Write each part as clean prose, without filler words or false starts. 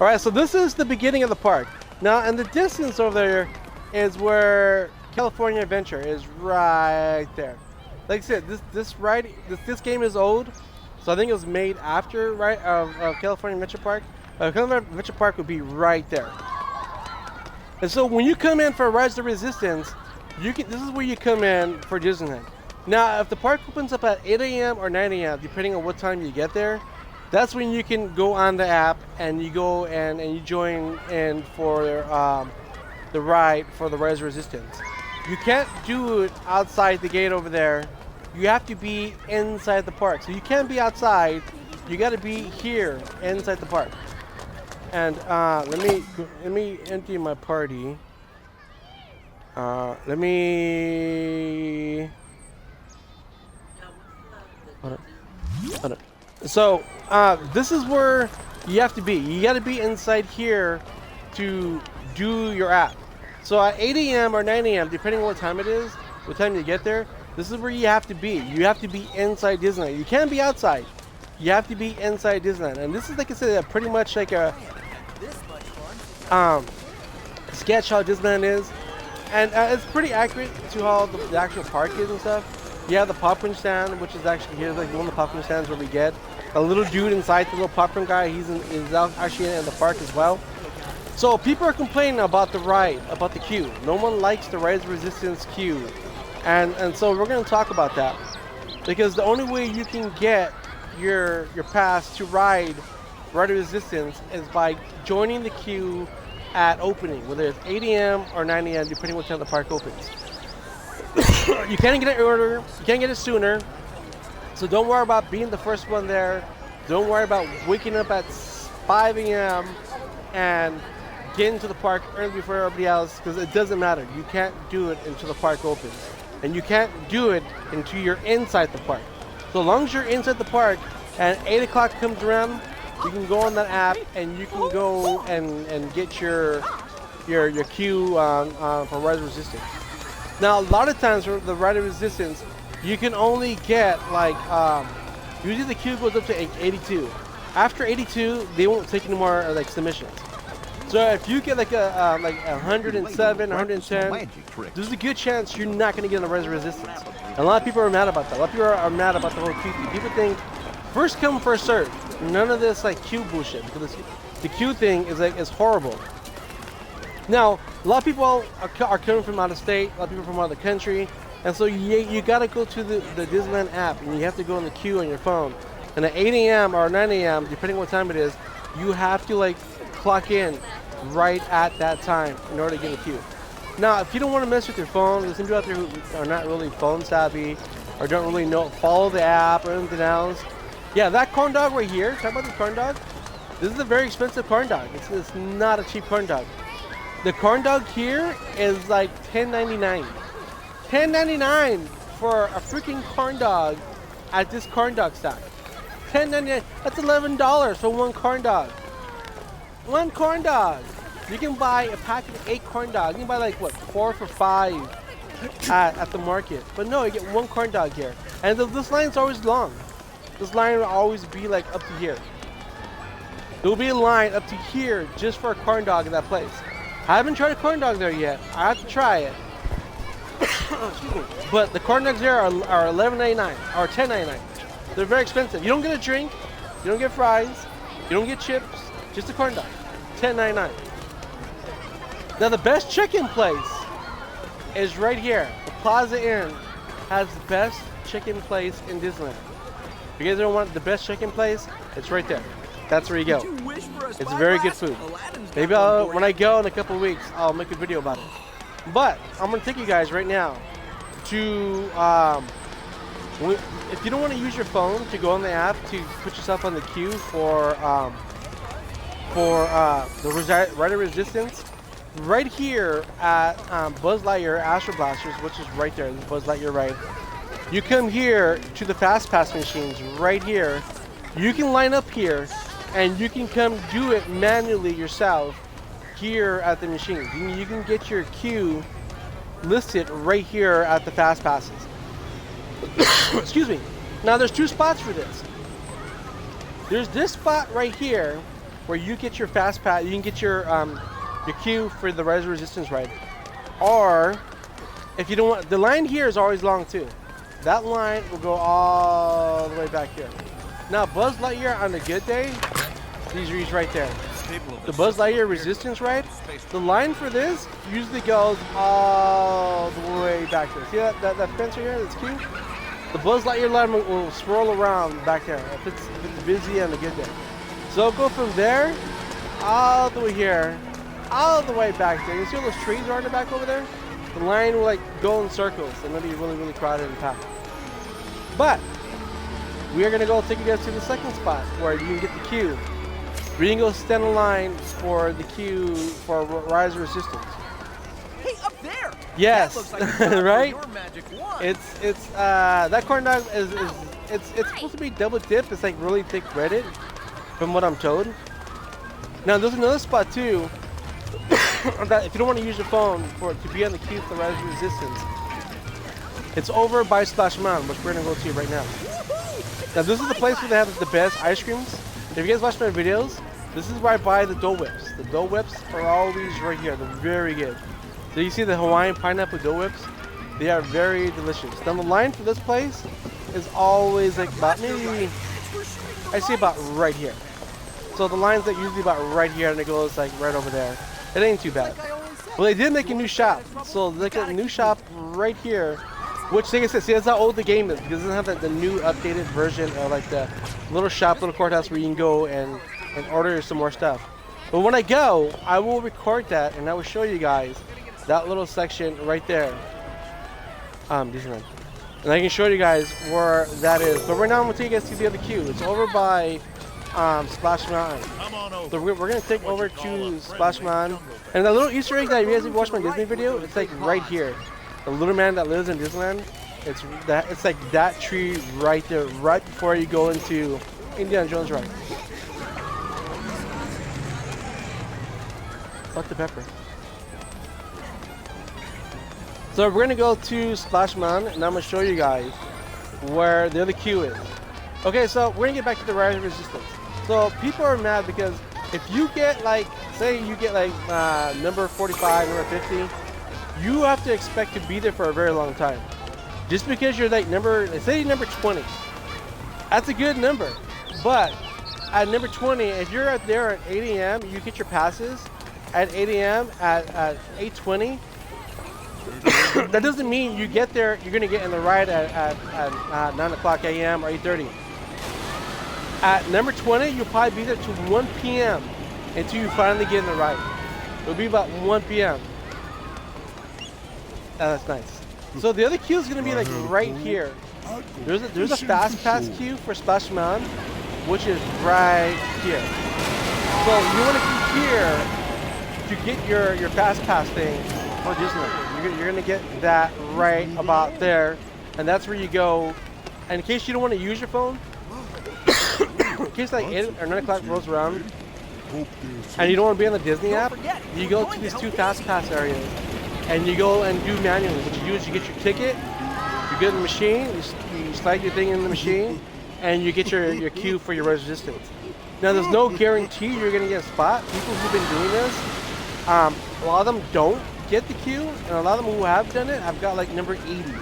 All right, so this is the beginning of the park. Now, in the distance over there is where California Adventure is right there. Like I said, this game is old, so I think it was made after of California Adventure Park. California Adventure Park would be right there. And so when you come in for Rise of the Resistance, this is where you come in for Disneyland. Now, if the park opens up at 8 a.m. or 9 a.m., depending on what time you get there, that's when you can go on the app and you go and you join in for the ride for the Rise of Resistance. You can't do it outside the gate over there. You have to be inside the park. So you can't be outside. You got to be here inside the park. And let me empty my party. Let me. Hold on. So this is where you have to be. You got to be inside here to do your app. So at 8 a.m. or 9 a.m., depending on what time it is, what time you get there, this is where you have to be. You have to be inside Disneyland. You can't be outside. You have to be inside Disneyland. And this is, like I said, pretty much like a sketch how Disneyland is. And it's pretty accurate to how the actual park is and stuff. You have the popcorn stand, which is actually here, like one of the popcorn stands where we get a little dude inside, the little popcorn guy. He's actually in the park as well. So people are complaining about the ride, about the queue. No one likes the Rise of Resistance queue, and so we're going to talk about that, because the only way you can get your pass to ride Rise of Resistance is by joining the queue at opening, whether it's 8 a.m. or 9 a.m. depending on what time the park opens. You can't get it earlier, you can't get it sooner, so don't worry about being the first one there. Don't worry about waking up at 5 a.m. and getting to the park early before everybody else, because it doesn't matter. You can't do it until the park opens, and you can't do it until you're inside the park. So long as you're inside the park and 8 o'clock comes around, you can go on that app and you can go and get your queue for Rise of Resistance. Now, a lot of times for the Rise of Resistance, you can only get like usually the queue goes up to 82. After 82, they won't take any more like submissions. So if you get like a 107, 110, there's a good chance you're not going to get on the Rise of Resistance. And a lot of people are mad about that. A lot of people are mad about the whole queue thing. People think first come, first serve. None of this like queue bullshit, because the queue thing is horrible. Now, a lot of people are coming from out of state, a lot of people from out of the country, and so you got to go to the Disneyland app, and you have to go in the queue on your phone. And at 8 a.m. or 9 a.m., depending on what time it is, you have to like clock in right at that time in order to get a queue. Now, if you don't want to mess with your phone, there's some people out there who are not really phone savvy or don't really follow the app or anything else. Yeah, that corn dog right here, talk about the corn dog. This is a very expensive corn dog. It's not a cheap corn dog. The corn dog here is like $10.99. $10.99 for a freaking corn dog at this corn dog stack. $10.99. That's $11 for one corn dog. One corn dog. You can buy a packet of 8 corn dogs. You can buy like what, 4 for $5 at the market. But no, you get one corn dog here. And this line's always long. This line will always be like up to here. There will be a line up to here just for a corn dog in that place. I haven't tried a corn dog there yet. I have to try it. Excuse me. But the corn dogs there are $11.99 or $10.99. They're very expensive. You don't get a drink, you don't get fries, you don't get chips, just a corn dog. $10.99. Now the best chicken place is right here. The Plaza Inn has the best chicken place in Disneyland. If you guys don't want the best chicken place, it's right there. That's where you go. It's very good food. Maybe when I go in a couple of weeks, I'll make a video about it. But I'm going to take you guys right now to, if you don't want to use your phone to go on the app to put yourself on the queue for the Rise of Resistance, right here at Buzz Lightyear Astro Blasters, which is right there, Buzz Lightyear ride. You come here to the Fast Pass machines right here. You can line up here, and you can come do it manually yourself here at the machines. You can get your queue listed right here at the Fast Passes. Excuse me. Now there's 2 spots for this. There's this spot right here, where you get your fast pass. You can get your queue for the Rise of Resistance ride, or if you don't want, the line here is always long too. That line will go all the way back here. Now Buzz Lightyear on a good day, he's right there. The Buzz Lightyear Resistance ride, the line for this usually goes all the way back there. See that fence right here? That's cute. The Buzz Lightyear line will swirl around back there if it's busy on a good day. So go from there all the way here, all the way back there. You see all those trees are in the back over there? The line will like go in circles and it'll be really, really crowded and packed. But we are gonna go take you guys to the second spot where you can get the queue. We can go stand in line for the queue for Rise of Resistance. Hey, up there! Yes, That looks like right? your magic wand. It's that corn dog is it's supposed to be double dip. It's like really thick breaded, from what I'm told. Now there's another spot too. That if you don't want to use your phone to be on the queue for Rise of Resistance, it's over by Splash Mountain, which we're gonna go to right now. Now this is the place where they have the best ice creams. If you guys watch my videos, this is where I buy the Dole Whips. The Dole Whips are always right here. They're very good. So you see the Hawaiian pineapple Dole Whips? They are very delicious. Now the line for this place is always like about maybe, I see about right here. So the line's like usually about right here and it goes like right over there. It ain't too bad. Well, they did make a new shop. So look at a new shop right here. Which, like I said, see that's how old the game is because it doesn't have the new updated version of like the little shop, little courthouse where you can go and order some more stuff. But when I go, I will record that and I will show you guys that little section right there. Disneyland. And I can show you guys where that is. But right now I'm going to take you guys to the other queue. It's over by Splash Mountain. So we're going to take over to Splash Mountain. And the little Easter egg that you guys have watched my Disney video, it's like right here. The little man that lives in Disneyland, it's like that tree right there, right before you go into Indiana Jones ride. What the pepper? So we're gonna go to Splash Mountain, and I'm gonna show you guys where the other queue is. Okay, so we're gonna get back to the Rise of Resistance. So people are mad because if you get like, say you get like number 45, number 50. You have to expect to be there for a very long time. Just because you're like say number 20, that's a good number. But at number 20, if you're out there at 8 a.m., you get your passes at 8 a.m. at 8:20. That doesn't mean you get there, you're gonna get in the ride at 9 o'clock a.m. or 8:30. At number 20, you'll probably be there till 1 p.m. until you finally get in the ride. It'll be about 1 p.m. That's nice. So the other queue is going to be like right here. There's a fast pass queue for Splash Mountain, which is right here. So you want to be here to get your fast pass thing for Disneyland. You're going to get that right about there, and that's where you go. And in case you don't want to use your phone, in case like 8 or 9 o'clock rolls around, and you don't want to be on the Disney app, you go to these two fast pass areas. And you go and do manually. What you do is you get your ticket, you get in the machine, you slide your thing in the machine, and you get your queue for your Resistance. Now there's no guarantee you're going to get a spot. People who've been doing this, a lot of them don't get the queue, and a lot of them who have done it have got like number 80.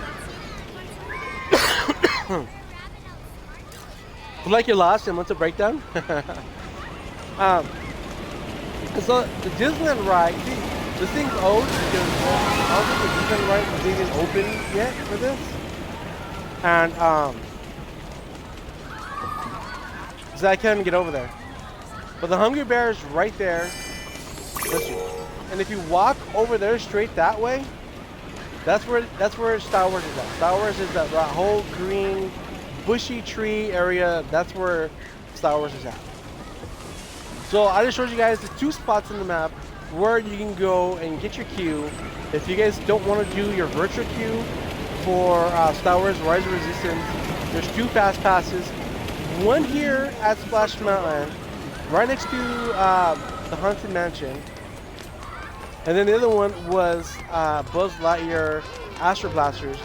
Like you're lost and want a breakdown? So the Disneyland ride, this thing's old because I don't think the Disneyland ride isn't even open yet for this. And so I can't even get over there. But the Hungry Bear is right there. Listen. And if you walk over there straight that way, that's where Star Wars is at. Star Wars is that whole green, bushy tree area. That's where Star Wars is at. So I just showed you guys the two spots in the map where you can go and get your queue. If you guys don't want to do your virtual queue for Star Wars Rise of Resistance, there's two fast passes. One here at Splash Mountain, right next to the Haunted Mansion. And then the other one was Buzz Lightyear Astro Blasters,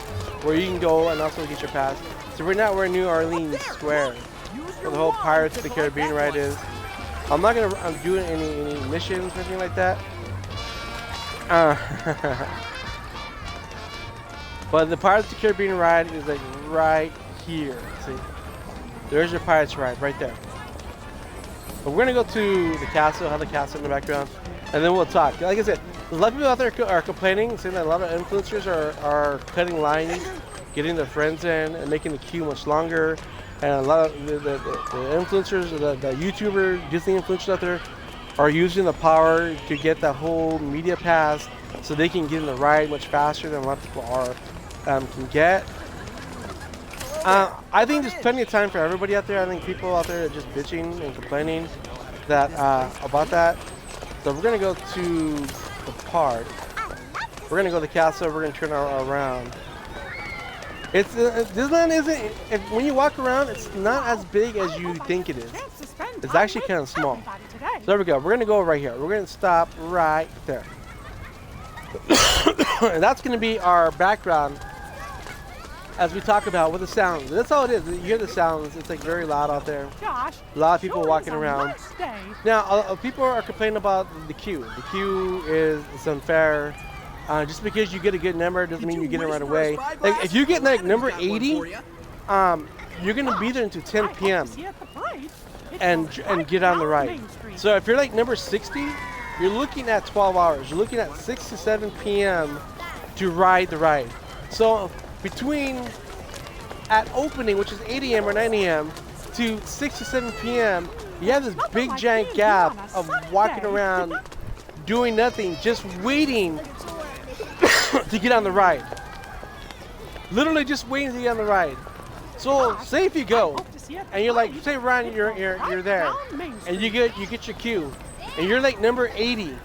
where you can go and also get your pass. So right now we're in New Orleans Square, where the whole Pirates of the Caribbean ride is. I'm not gonna I'm doing any missions or anything like that. Uh, but the Pirates of the Caribbean ride is like right here. See, there's your Pirates ride right there. But we're gonna go to the castle, have the castle in the background, and then we'll talk. Like I said, a lot of people out there are complaining, saying that a lot of influencers are cutting lines, getting their friends in, and making the queue much longer. And a lot of the influencers, the YouTuber, Disney influencers out there are using the power to get that whole media pass so they can get in the ride much faster than a lot of people can get. I think there's plenty of time for everybody out there. I think people out there are just bitching and complaining that about that. So we're gonna go to the park. We're gonna go to the castle. We're gonna turn around. It's Disneyland isn't. When you walk around, it's not as big as you think it is. It's actually kind of small. So there we go. We're gonna go right here. We're gonna stop right there. And that's gonna be our background as we talk about with the sounds. That's all it is. You hear the sounds. It's like very loud out there. A lot of people walking around. Now, people are complaining about the queue. The queue is unfair. Just because you get a good number doesn't mean you get it right away. Like if you get like number 80, you're gonna be there until 10 p.m. and get on the ride. So if you're like number 60, you're looking at 12 hours. You're looking at 6 to 7 p.m. to ride the ride. So between at opening, which is 8 a.m. or 9 a.m. to 6 to 7 p.m., you have this big giant gap of walking around doing nothing, just waiting to get on the ride. Literally just waiting to get on the ride. So say if you go and you're like, say Ryan, you're there and you get your queue and you're like number 80,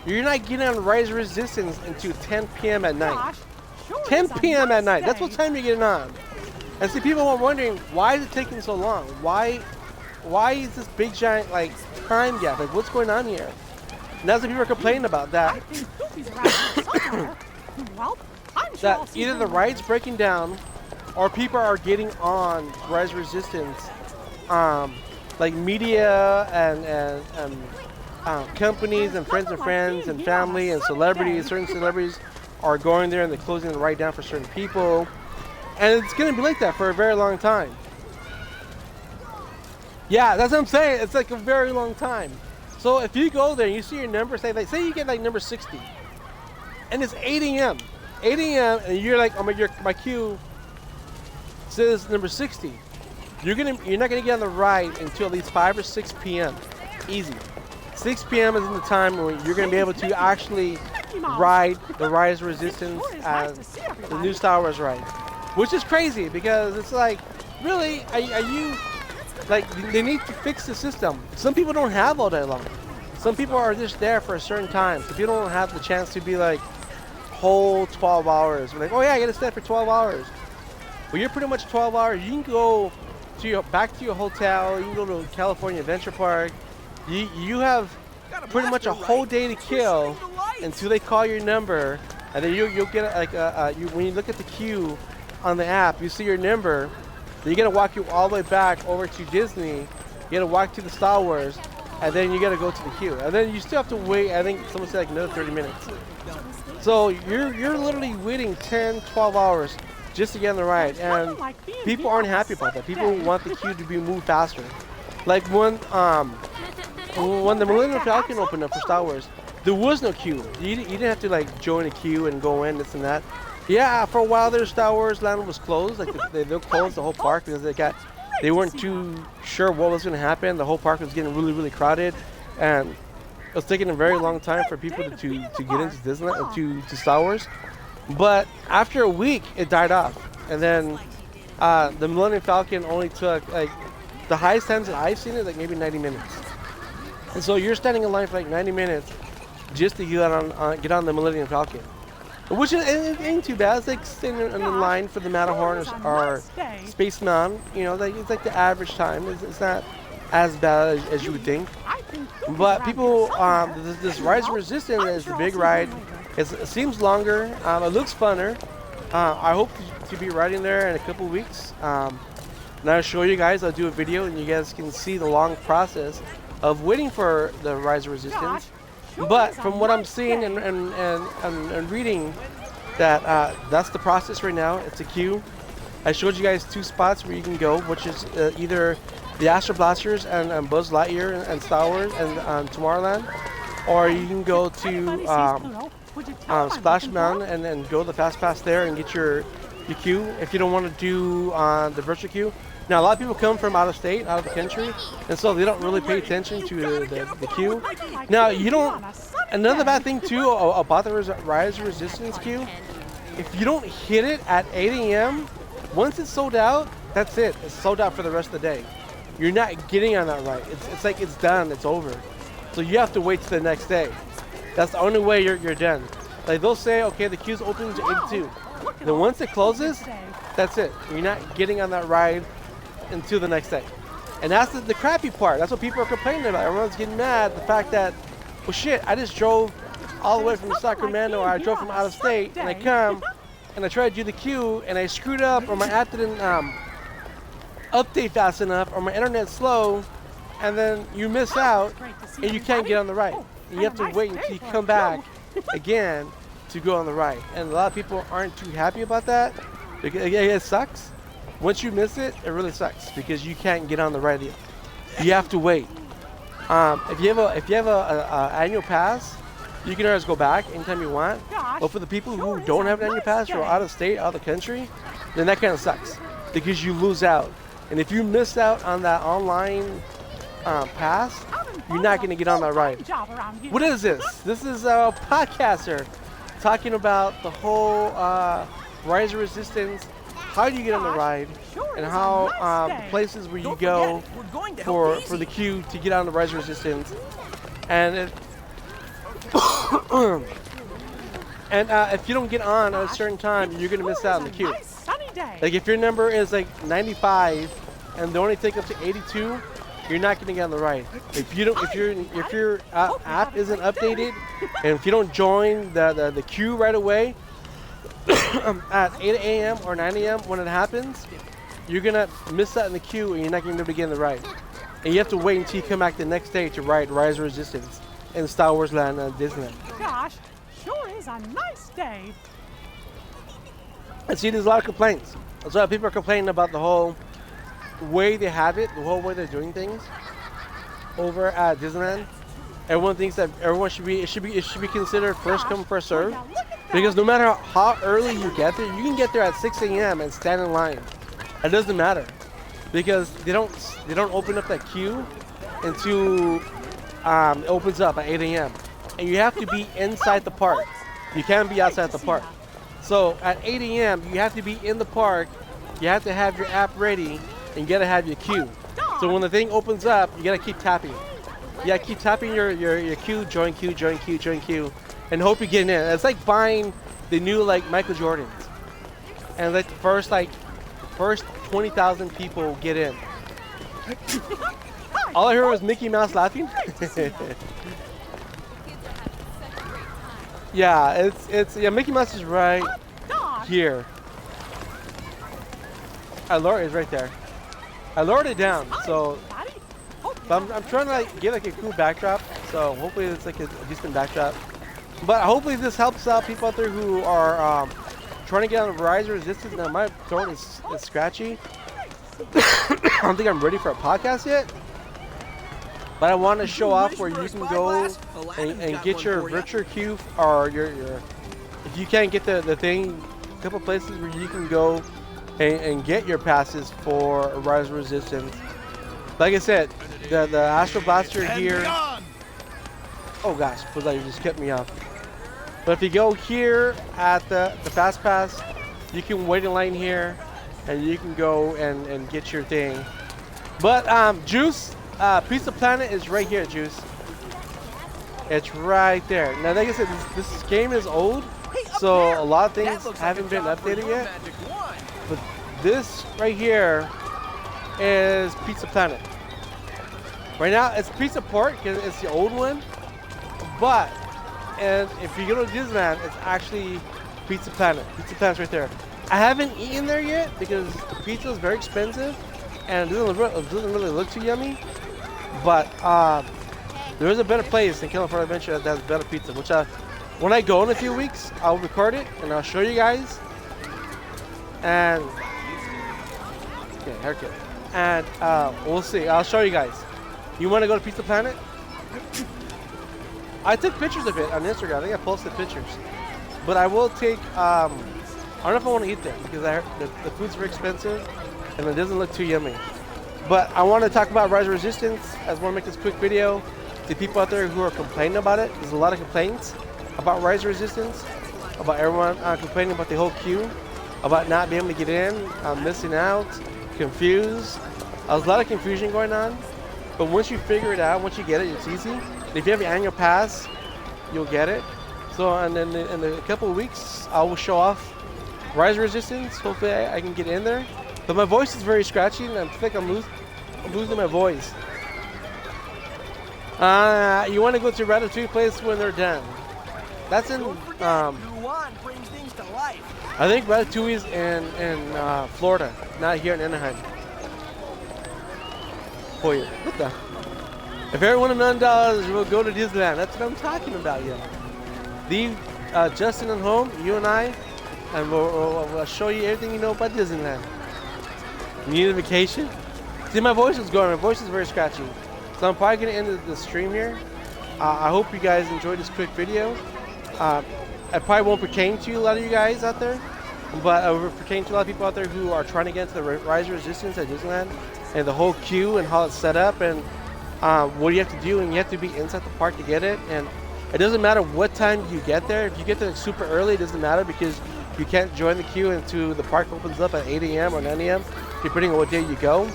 you're not getting on Rise of Resistance until 10 p.m. at night. 10 p.m. at night. That's what time you're getting on. And see, people are wondering, why is it taking so long? Why is this big giant like time gap? Like what's going on here? And that's what people are complaining about, that that either the ride's breaking down or people are getting on Rise Resistance. Like media and companies and friends and family and celebrities, certain celebrities are going there and they're closing the ride down for certain people. And it's going to be like that for a very long time. Yeah, that's what I'm saying. It's like a very long time. So if you go there and you see your number, say you get like number 60, and it's 8 a.m. 8 a.m. and you're like, oh my queue says number 60. You're not gonna get on the ride until at least 5 or 6 p.m. Easy. 6 p.m. is the time when you're gonna be able to actually ride the Rise of Resistance as the new Star Wars ride, which is crazy because it's like, really, are you? Like, they need to fix the system. Some people don't have all day long. Some people are just there for a certain time. So people don't have the chance to be like whole 12 hours. We're like, oh yeah, I gotta stay for 12 hours. Well, you're pretty much 12 hours. You can go to back to your hotel. You can go to California Adventure Park. You have pretty much a whole day to kill until they call your number, and then you'll get like when you look at the queue on the app, you see your number. Then you gotta walk you all the way back over to Disney. You gotta walk to the Star Wars, and then you gotta go to the queue. And then you still have to wait. I think someone said like another 30 minutes. So you're literally waiting 10, 12 hours just to get on the ride, and people aren't happy about that. People want the queue to be moved faster. Like when the Millennium Falcon opened up for Star Wars, there was no queue. You didn't have to like join a queue and go in, this and that. Yeah, for a while there, Star Wars Land was closed. Like they'll close the whole park because they weren't too sure what was going to happen. The whole park was getting really, really crowded, and it was taking a very long time for people to get into Disneyland, to Star Wars. But after a week, it died off, and then the Millennium Falcon only took like the highest times that I've seen it like maybe 90 minutes. And so you're standing in line for like 90 minutes just to get on the Millennium Falcon. Which ain't too bad. It's like sitting in the line for the Matterhorn or Space Mountain. You know, like it's like the average time. It's not as bad as you would think. But people, this Rise of Resistance is the big ride. It seems longer. It looks funner. I hope to be riding there in a couple weeks. And I'll show you guys. I'll do a video and you guys can see the long process of waiting for the Rise of Resistance. But from what I'm seeing and reading, that's the process right now. It's a queue. I showed you guys 2 spots where you can go, which is either the Astro Blasters and Buzz Lightyear and Star Wars and Tomorrowland, or you can go to Splash Mountain and then go to the Fast Pass there and get your queue if you don't want to do the virtual queue. Now, a lot of people come from out of state, out of the country, and so they don't really pay attention to the queue. Now, you don't. Another bad thing too about the Rise of Resistance queue, if you don't hit it at 8 a.m., once it's sold out, that's it. It's sold out for the rest of the day. You're not getting on that ride. It's like it's done. It's over. So you have to wait till the next day. That's the only way you're done. Like they'll say, okay, the queue's open to 82. Then once it closes, that's it. You're not getting on that ride until the next day. And that's the crappy part. That's what people are complaining about. Everyone's getting mad. The fact that, well, shit, I just drove all the way from Sacramento, or I drove from out of state, and I come, and I tried to do the queue, and I screwed up, or my app didn't update fast enough, or my internet's slow, and then you miss out, and you can't get on the ride. And you have to wait until you come back again to go on the ride. And a lot of people aren't too happy about that, because it sucks. Once you miss it, it really sucks because you can't get on the ride. You have to wait. If you have a annual pass, you can always go back anytime you want. But for the people who don't have an annual pass or out of state, out of the country, then that kind of sucks because you lose out. And if you miss out on that online pass, you're not going to get on that ride. What is this? This is a podcaster talking about the whole Rise of Resistance. How do you get on the ride, and how the places where you go for the queue to get on the Rise of Resistance, and if you don't get on at a certain time, you're gonna miss out on the queue. Like if your number is like 95 and they only take up to 82, you're not gonna get on the ride. If your app isn't updated, and if you don't join the queue right away. At 8 a.m. or 9 a.m. when it happens, you're gonna miss out in the queue and you're not gonna be able to get in the ride. And you have to wait until you come back the next day to ride Rise of Resistance in Star Wars Land and Disneyland. Gosh, sure is a nice day. I see there's a lot of complaints. A lot of people are complaining about the whole way they have it, the whole way they're doing things over at Disneyland. Everyone thinks that it should be considered first come first serve. Because no matter how early you get there, you can get there at 6 a.m. and stand in line. It doesn't matter because they don't open up that queue until it opens up at 8 a.m. And you have to be inside the park. You can't be outside the park. So at 8 a.m. you have to be in the park. You have to have your app ready and you gotta have your queue. So when the thing opens up, you gotta keep tapping. You gotta keep tapping your queue, join queue, join queue, join queue. And hope you're getting in. It's like buying the new Michael Jordans, and like first 20,000 people get in. All I heard was Mickey Mouse laughing. Yeah, Mickey Mouse is right here. I lowered it right there. I lowered it down, so I'm trying to get a cool backdrop. So hopefully it's a decent backdrop. But hopefully this helps out people out there who are trying to get on the Rise of Resistance. Now my throat is scratchy. I don't think I'm ready for a podcast yet. But I want to show off where you can go and get your virtual queue, or your if you can't get the thing, a couple places where you can go and get your passes for Rise of Resistance. Like I said, the Astro Blaster here. Oh gosh, was that you just cut me off. But if you go here at the Fast Pass, you can wait in line here, and you can go and get your thing. But Juice, Pizza Planet is right here, Juice. It's right there. Now, like I said, this game is old, so a lot of things haven't been updated yet. But this right here is Pizza Planet. Right now, it's Pizza Port because it's the old one. But, and if you go to Disneyland, it's actually Pizza Planet. Pizza Planet's right there. I haven't eaten there yet because pizza is very expensive and it doesn't really look too yummy. But there is a better place in California Adventure that has better pizza. Which when I go in a few weeks, I'll record it and I'll show you guys. And okay, haircut. And we'll see. I'll show you guys. You want to go to Pizza Planet? I took pictures of it on Instagram. I think I posted pictures. But I will take. I don't know if I want to eat there because I heard the food's very expensive and it doesn't look too yummy. But I want to talk about Rise of Resistance. I just want to make this quick video to people out there who are complaining about it. There's a lot of complaints about Rise of Resistance, about everyone complaining about the whole queue, about not being able to get in, missing out, confused. There's a lot of confusion going on. But once you figure it out, once you get it, it's easy. And if you have your annual pass, you'll get it. So and then in a couple of weeks, I will show off Rise of Resistance. Hopefully I can get in there. But my voice is very scratchy and I think I'm losing my voice. You want to go to Ratatouille place when they're done. That's in, Ruan brings things to life. I think Ratatouille's in Florida, not here in Anaheim. Boy, what the? If everyone $1 million will go to Disneyland, that's what I'm talking about, yeah. Leave Justin at home, you and I, and we'll show you everything you know about Disneyland. You need a vacation? See, my voice is going. My voice is very scratchy. So I'm probably going to end the stream here. I hope you guys enjoyed this quick video. I probably won't pertain to a lot of you guys out there, but it will pertain to a lot of people out there who are trying to get into the Rise of Resistance at Disneyland and the whole queue and how it's set up and what you have to do, and you have to be inside the park to get it. And it doesn't matter what time you get there. If you get there super early, it doesn't matter because you can't join the queue until the park opens up at 8 a.m. or 9 a.m. depending on what day you go.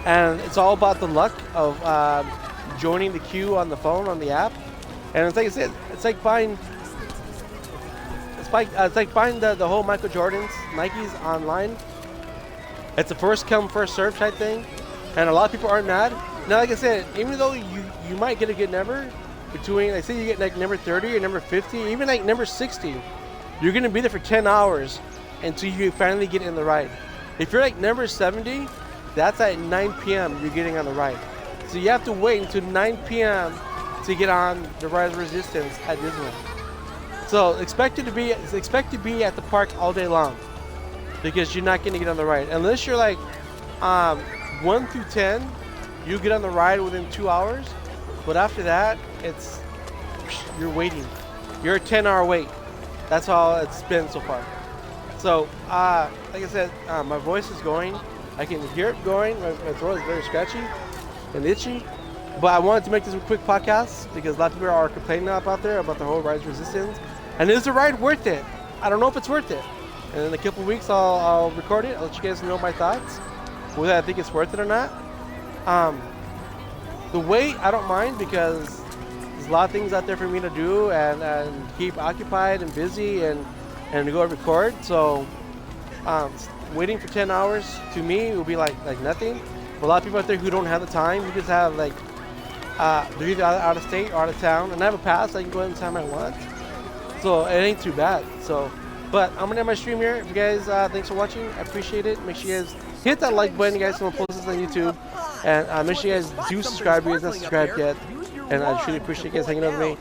And it's all about the luck of joining the queue on the phone, on the app. And it's like I said, it's like buying the whole Michael Jordan's Nikes online. It's a first come, first serve type thing. And a lot of people aren't mad. Now, like I said, even though you might get a good number, between, like say you get like number 30 or number 50, even like number 60, you're going to be there for 10 hours until you finally get in the ride. If you're like number 70, that's at 9 p.m. you're getting on the ride. So you have to wait until 9 p.m. to get on the Rise of Resistance at Disneyland. So expect to be at the park all day long because you're not going to get on the ride. Unless you're like 1 through 10, you get on the ride within 2 hours. But after that, you're waiting. You're a 10-hour wait. That's all it's been so far. So, like I said, my voice is going. I can hear it going. My throat is very scratchy and itchy. But I wanted to make this a quick podcast because a lot of people are complaining out there about the whole Rise of Resistance. And is the ride worth it? I don't know if it's worth it. And in a couple of weeks, I'll record it. I'll let you guys know my thoughts, whether I think it's worth it or not. The wait, I don't mind because there's a lot of things out there for me to do and keep occupied and busy and to go record. So waiting for 10 hours to me will be like nothing. But a lot of people out there who don't have the time, who just have like they're either out of state or out of town, and I have a pass. I can go anytime I want, so it ain't too bad. So, but I'm gonna end my stream here. If you guys, thanks for watching. I appreciate it. Make sure you guys hit that like button. You guys want to post this on YouTube, and make sure you guys do subscribe if you guys not subscribed yet. And I truly appreciate you guys hanging out with me.